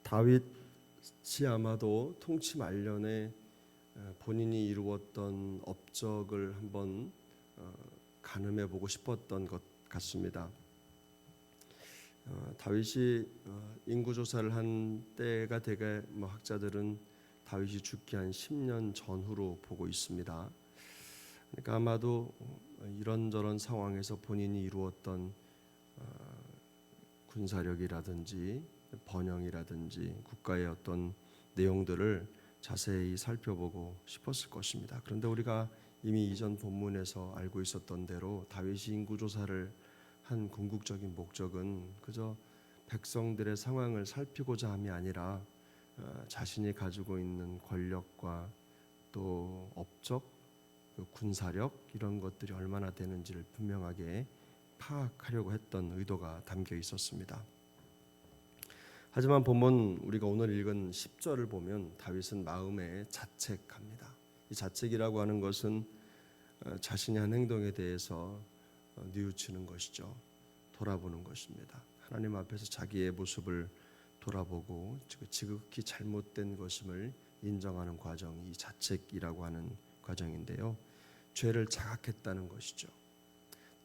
다윗이 아마도 통치 말년에 본인이 이루었던 업적을 한번 가늠해 보고 싶었던 것 같습니다. 다윗이 인구 조사를 한 때가 되게 학자들은 다윗이 죽기 한 10년 전후로 보고 있습니다. 그러니까 아마도 이런저런 상황에서 본인이 이루었던 군사력이라든지 번영이라든지 국가의 어떤 내용들을 자세히 살펴보고 싶었을 것입니다. 그런데 우리가 이미 이전 본문에서 알고 있었던 대로 다윗이 인구조사를 한 궁극적인 목적은 그저 백성들의 상황을 살피고자 함이 아니라 자신이 가지고 있는 권력과 또 업적, 군사력 이런 것들이 얼마나 되는지를 분명하게 파악하려고 했던 의도가 담겨 있었습니다. 하지만 본문 우리가 오늘 읽은 10절을 보면 다윗은 마음에 자책합니다. 이 자책이라고 하는 것은 자신이 한 행동에 대해서 뉘우치는 것이죠. 돌아보는 것입니다. 하나님 앞에서 자기의 모습을 돌아보고 지극히 잘못된 것임을 인정하는 과정이 이 자책이라고 하는 과정인데요. 죄를 자각했다는 것이죠.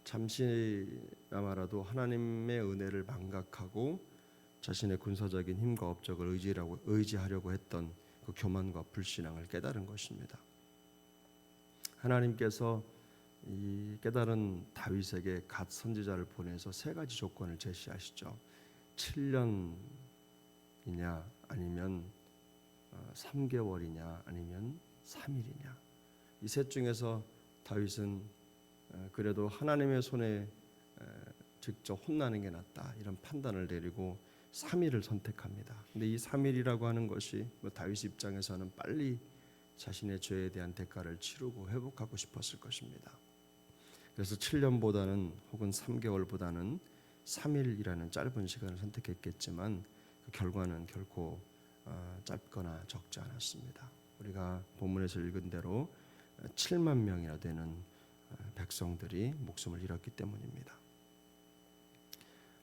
잠시나마라도 하나님의 은혜를 망각하고 자신의 군사적인 힘과 업적을 의지하려고 했던 그 교만과 불신앙을 깨달은 것입니다. 하나님께서 이 깨달은 다윗에게 갓 선지자를 보내서 세 가지 조건을 제시하시죠. 7년이냐 아니면 3개월이냐 아니면 3일이냐. 이 셋 중에서 다윗은 그래도 하나님의 손에 직접 혼나는 게 낫다 이런 판단을 내리고 3일을 선택합니다. 근데 이 3일이라고 하는 것이 다윗 입장에서는 빨리 자신의 죄에 대한 대가를 치르고 회복하고 싶었을 것입니다. 그래서 7년보다는 혹은 3개월보다는 3일이라는 짧은 시간을 선택했겠지만 그 결과는 결코 짧거나 적지 않았습니다. 우리가 본문에서 읽은 대로 7만 명이나 되는 백성들이 목숨을 잃었기 때문입니다.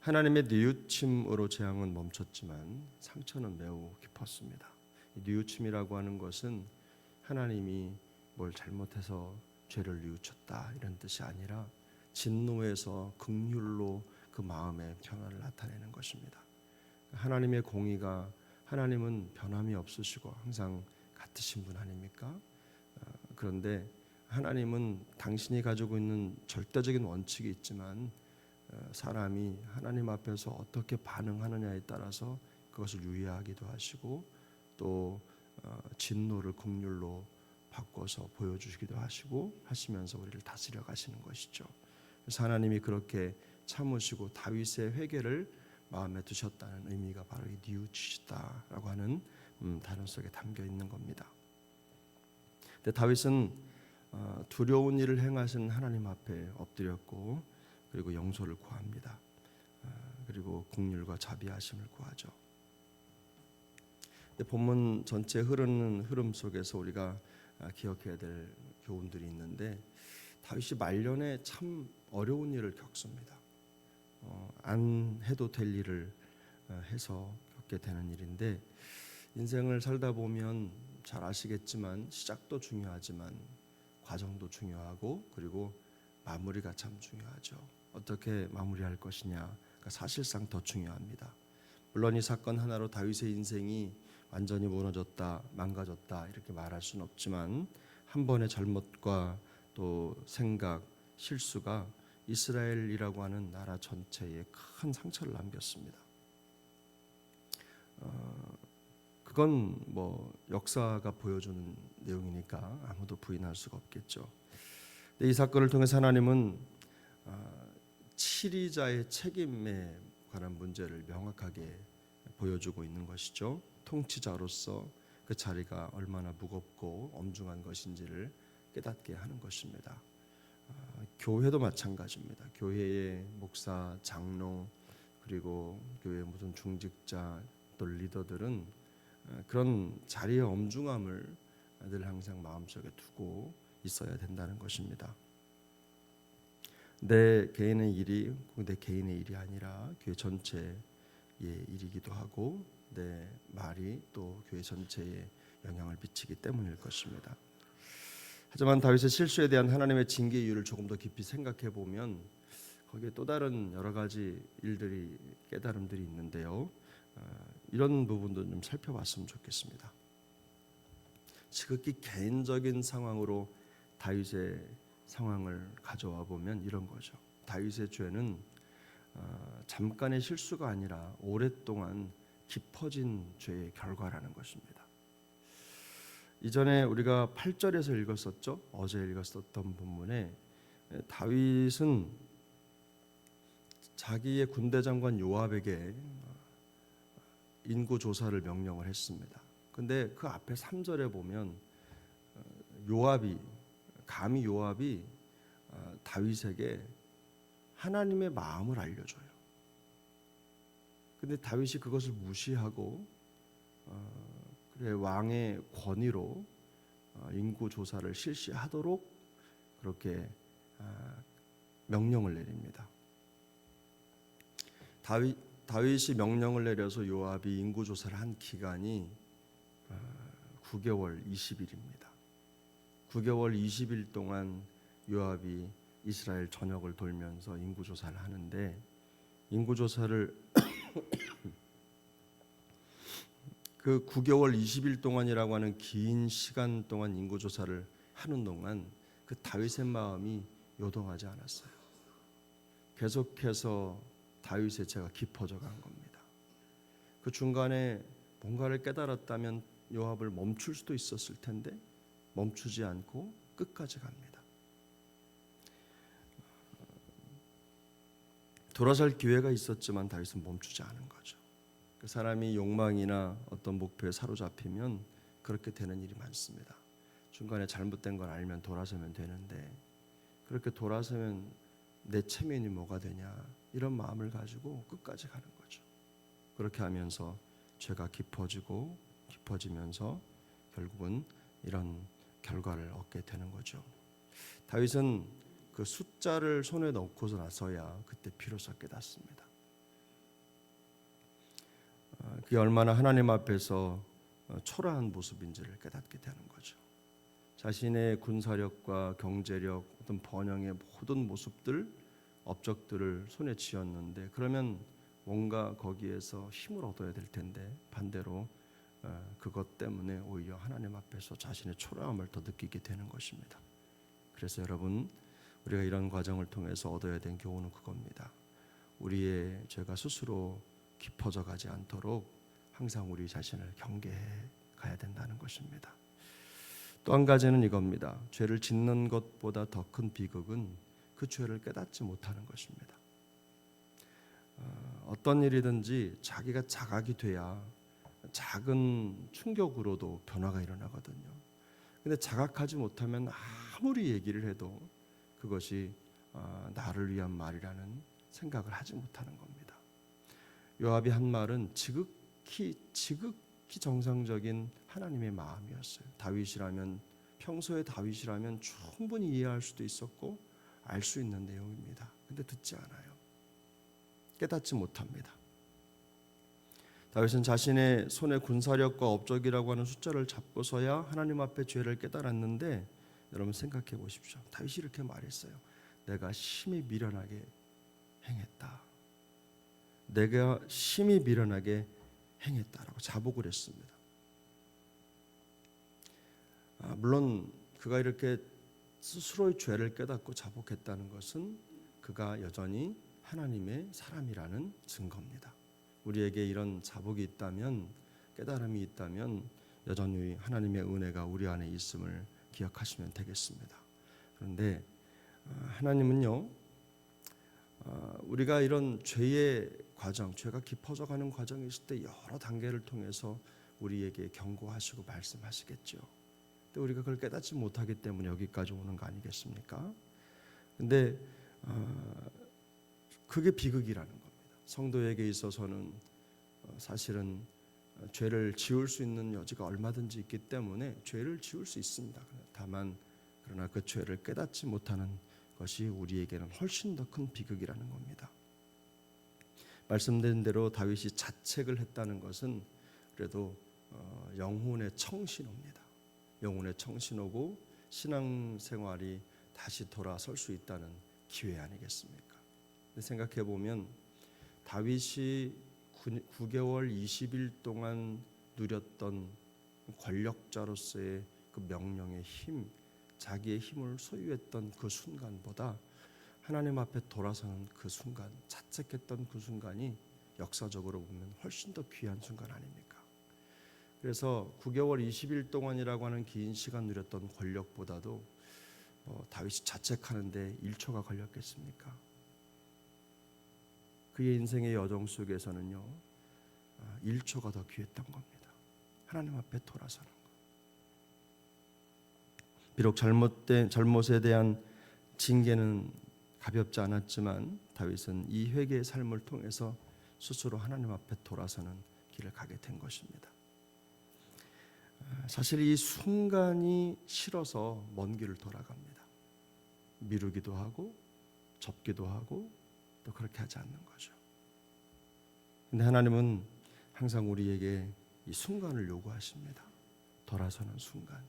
하나님의 뉘우침으로 재앙은 멈췄지만 상처는 매우 깊었습니다. 이 뉘우침이라고 하는 것은 하나님이 뭘 잘못해서 죄를 뉘우쳤다 이런 뜻이 아니라 진노에서 긍휼로 그 마음의 변화를 나타내는 것입니다. 하나님의 공의가 하나님은 변함이 없으시고 항상 같으신 분 아닙니까? 그런데 하나님은 당신이 가지고 있는 절대적인 원칙이 있지만 사람이 하나님 앞에서 어떻게 반응하느냐에 따라서 그것을 유예하기도 하시고 또 진노를 긍휼로 바꿔서 보여주시기도 하시면서 우리를 다스려 가시는 것이죠. 그래서 하나님이 그렇게 참으시고 다윗의 회개를 마음에 두셨다는 의미가 바로 이 뉘우치시다라고 하는 단어 속에 담겨 있는 겁니다. 근데 다윗은 두려운 일을 행하신 하나님 앞에 엎드렸고 그리고 용서를 구합니다. 그리고 긍휼과 자비하심을 구하죠. 근데 본문 전체 흐르는 흐름 속에서 우리가 기억해야 될 교훈들이 있는데 다윗이 말년에 참 어려운 일을 겪습니다. 안 해도 될 일을 해서 겪게 되는 일인데 인생을 살다 보면 잘 아시겠지만 시작도 중요하지만 과정도 중요하고 마무리가 참 중요하죠. 어떻게 마무리할 것이냐가 사실상 더 중요합니다. 물론 이 사건 하나로 다윗의 인생이 완전히 무너졌다, 망가졌다 이렇게 말할 수는 없지만 한 번의 잘못과 또 생각, 실수가 이스라엘이라고 하는 나라 전체에 큰 상처를 남겼습니다. 그건 역사가 보여주는 내용이니까 아무도 부인할 수가 없겠죠. 이 사건을 통해서 하나님은 치리자의 책임에 관한 문제를 명확하게 보여주고 있는 것이죠. 통치자로서 그 자리가 얼마나 무겁고 엄중한 것인지를 깨닫게 하는 것입니다. 교회도 마찬가지입니다. 교회의 목사, 장로 그리고 교회의 모든 중직자 또 리더들은 그런 자리의 엄중함을 늘 항상 마음속에 두고 있어야 된다는 것입니다. 내 개인의 일이 내 개인의 일이 아니라 교회 전체 일이기도 하고 내 말이 또 교회 전체에 영향을 미치기 때문일 것입니다. 하지만 다윗의 실수에 대한 하나님의 징계 이유를 조금 더 깊이 생각해 보면 거기에 또 다른 여러 가지 일들이 깨달음들이 있는데요. 이런 부분도 좀 살펴봤으면 좋겠습니다. 지극히 개인적인 상황으로 다윗의 상황을 가져와 보면 이런 거죠. 다윗의 죄는 잠깐의 실수가 아니라 오랫동안 깊어진 죄의 결과라는 것입니다. 이전에 우리가 8절에서 읽었었죠. 어제 읽었었던 본문에 다윗은 자기의 군대 장관 요압에게 인구 조사를 명령을 했습니다. 근데 그 앞에 3절에 보면 감히 요압이 다윗에게 하나님의 마음을 알려줘요. 근데 다윗이 그것을 무시하고 그래 왕의 권위로 인구 조사를 실시하도록 그렇게 명령을 내립니다. 다윗이 명령을 내려서 요압이 인구 조사를 한 기간이 9개월 20일입니다. 9개월 20일 동안 요압이 이스라엘 전역을 돌면서 인구 조사를 하는데 인구 조사를 그 9개월 20일 동안이라고 하는 긴 시간 동안 인구 조사를 하는 동안 그 다윗의 마음이 요동하지 않았어요. 계속해서 다윗의 죄가 깊어져 간 겁니다. 그 중간에 뭔가를 깨달았다면 요압을 멈출 수도 있었을 텐데 멈추지 않고 끝까지 갑니다. 돌아설 기회가 있었지만 다윗은 멈추지 않은 거죠. 그 사람이 욕망이나 어떤 목표에 사로잡히면 그렇게 되는 일이 많습니다. 중간에 잘못된 걸 알면 돌아서면 되는데 그렇게 돌아서면 내 체면이 뭐가 되냐 이런 마음을 가지고 끝까지 가는 거죠. 그렇게 하면서 죄가 깊어지면서 결국은 이런 결과를 얻게 되는 거죠. 다윗은 그 숫자를 손에 넣고서 나서야 그때 비로소 깨닫습니다. 그게 얼마나 하나님 앞에서 초라한 모습인지를 깨닫게 되는 거죠. 자신의 군사력과 경제력, 어떤 번영의 모든 모습들, 업적들을 손에 쥐었는데 그러면 뭔가 거기에서 힘을 얻어야 될 텐데 반대로 그것 때문에 오히려 하나님 앞에서 자신의 초라함을 더 느끼게 되는 것입니다. 그래서 여러분 우리가 이런 과정을 통해서 얻어야 된 교훈은 그겁니다. 우리의 죄가 스스로 깊어져 가지 않도록 항상 우리 자신을 경계해 가야 된다는 것입니다. 또 한 가지는 이겁니다. 죄를 짓는 것보다 더 큰 비극은 그 죄를 깨닫지 못하는 것입니다. 어떤 일이든지 자기가 자각이 돼야 작은 충격으로도 변화가 일어나거든요. 근데 자각하지 못하면 아무리 얘기를 해도 그것이 나를 위한 말이라는 생각을 하지 못하는 겁니다. 요압이 한 말은 지극히 정상적인 하나님의 마음이었어요. 평소에 다윗이라면 충분히 이해할 수도 있었고 알 수 있는 내용입니다. 근데 듣지 않아요. 깨닫지 못합니다. 다윗은 자신의 손에 군사력과 업적이라고 하는 숫자를 잡고서야 하나님 앞에 죄를 깨달았는데 여러분 생각해 보십시오. 다윗이 이렇게 말했어요. 내가 심히 미련하게 행했다. 내가 심히 미련하게 행했다라고 자복을 했습니다. 물론 그가 이렇게 스스로의 죄를 깨닫고 자복했다는 것은 그가 여전히 하나님의 사람이라는 증거입니다. 우리에게 이런 자복이 있다면, 깨달음이 있다면 여전히 하나님의 은혜가 우리 안에 있음을 기억하시면 되겠습니다. 그런데 하나님은요, 우리가 이런 죄의 과정, 죄가 깊어져가는 과정이 있을 때 여러 단계를 통해서 우리에게 경고하시고 말씀하시겠죠. 근데 우리가 그걸 깨닫지 못하기 때문에 여기까지 오는 거 아니겠습니까? 근데 그게 비극이라는 겁니다. 성도에게 있어서는 사실은 죄를 지을 수 있는 여지가 얼마든지 있기 때문에 죄를 지을 수 있습니다. 그러나 그 죄를 깨닫지 못하는 것이 우리에게는 훨씬 더 큰 비극이라는 겁니다. 말씀드린 대로 다윗이 자책을 했다는 것은 그래도 영혼의 청신호입니다. 영혼의 청신호고 신앙생활이 다시 돌아설 수 있다는 기회 아니겠습니까? 생각해 보면 다윗이 9개월 20일 동안 누렸던 권력자로서의 그 명령의 힘, 자기의 힘을 소유했던 그 순간보다 하나님 앞에 돌아서는 그 순간, 자책했던 그 순간이 역사적으로 보면 훨씬 더 귀한 순간 아닙니까? 그래서 9개월 20일 동안이라고 하는 긴 시간 누렸던 권력보다도 다윗이 자책하는데 1초가 걸렸겠습니까? 그의 인생의 여정 속에서는요 1초가 더 귀했던 겁니다. 하나님 앞에 돌아서는 것. 비록 잘못에 대한 징계는 가볍지 않았지만 다윗은 이 회개의 삶을 통해서 스스로 하나님 앞에 돌아서는 길을 가게 된 것입니다. 사실 이 순간이 싫어서 먼 길을 돌아갑니다. 미루기도 하고 접기도 하고 또 그렇게 하지 않는 거죠. 근데 하나님은 항상 우리에게 이 순간을 요구하십니다. 돌아서는 순간,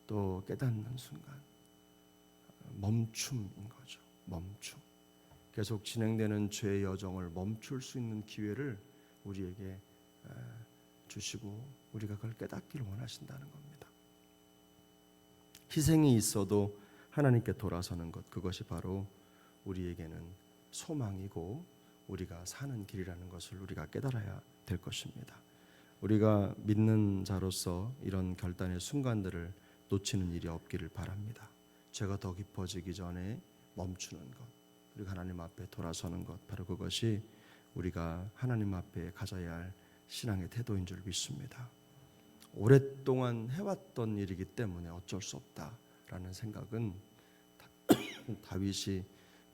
또 깨닫는 순간, 멈춤인 거죠. 멈춤. 계속 진행되는 죄의 여정을 멈출 수 있는 기회를 우리에게 주시고 우리가 그걸 깨닫기를 원하신다는 겁니다. 희생이 있어도 하나님께 돌아서는 것, 그것이 바로 우리에게는 소망이고 우리가 사는 길이라는 것을 우리가 깨달아야 될 것입니다. 우리가 믿는 자로서 이런 결단의 순간들을 놓치는 일이 없기를 바랍니다. 죄가 더 깊어지기 전에 멈추는 것, 우리가 하나님 앞에 돌아서는 것, 바로 그것이 우리가 하나님 앞에 가져야 할 신앙의 태도인 줄 믿습니다. 오랫동안 해왔던 일이기 때문에 어쩔 수 없다라는 생각은 다윗이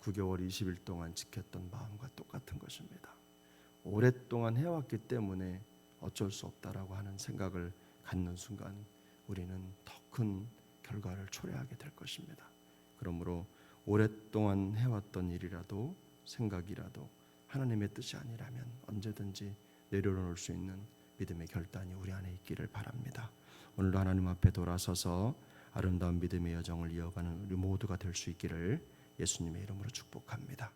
9개월 20일 동안 지켰던 마음과 똑같은 것입니다. 오랫동안 해왔기 때문에 어쩔 수 없다라고 하는 생각을 갖는 순간 우리는 더 큰 결과를 초래하게 될 것입니다. 그러므로 오랫동안 해왔던 일이라도 생각이라도 하나님의 뜻이 아니라면 언제든지 내려놓을 수 있는 믿음의 결단이 우리 안에 있기를 바랍니다. 오늘도 하나님 앞에 돌아서서 아름다운 믿음의 여정을 이어가는 우리 모두가 될 수 있기를 예수님의 이름으로 축복합니다.